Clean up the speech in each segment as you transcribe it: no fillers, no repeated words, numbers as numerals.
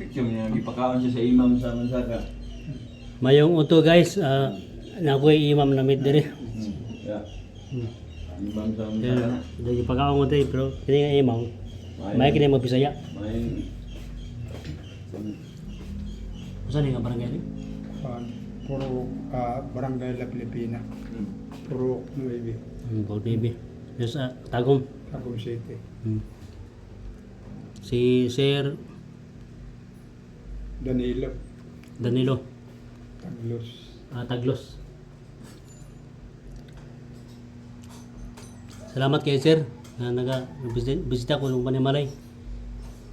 picture niya, gipakaon siya sa imam sa Mansaka. Mayong uto guys, nakoy imam na mid dire. Yeah. Hmm. Imam sa Mansaka. Kaya dagi pagkaon mo tayo, pero kini nga imam. May kini mo Bisaya. May Usa ni nga barangay ni? Puro barangay La Pilipina. Puro Nueve. Gold Baby. Yes, Tagum. Tagum City. Si Sir Danilo. Danilo Taglos. Taglos. Salamat kay Sir na bisita ko ng Panimalay.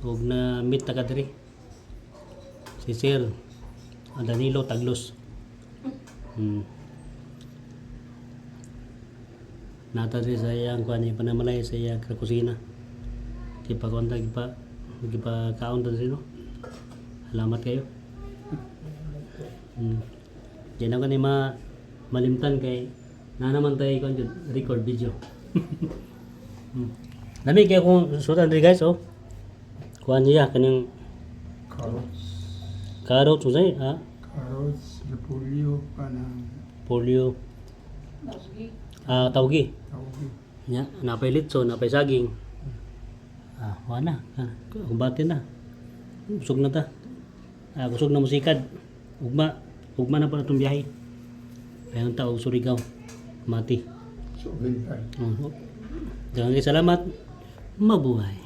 Ug na meet ta ka diri. Si Sir Danilo Taglos. Nata diri sa iyang kuan ni Panimalay sa iyang kusina. Di pa kontak di pa kaon diri no. Salamat kayo. Diyan ako ni malimtan kay na naman tayo kon record video. Dami kaya kung sutan diri guys oh. Kuan niya kanang carrots usay Carrots, repolyo, kanang polio. Tawgi. tawgi. Nya napay litso, napay saging. Wala. Kumbati na. Usog na ta. Kusog na musikad. Ugma na pa itong biyahe. Kaya ang tao, Surigao. Mati. So, bintay. Salamat. Mabuhay.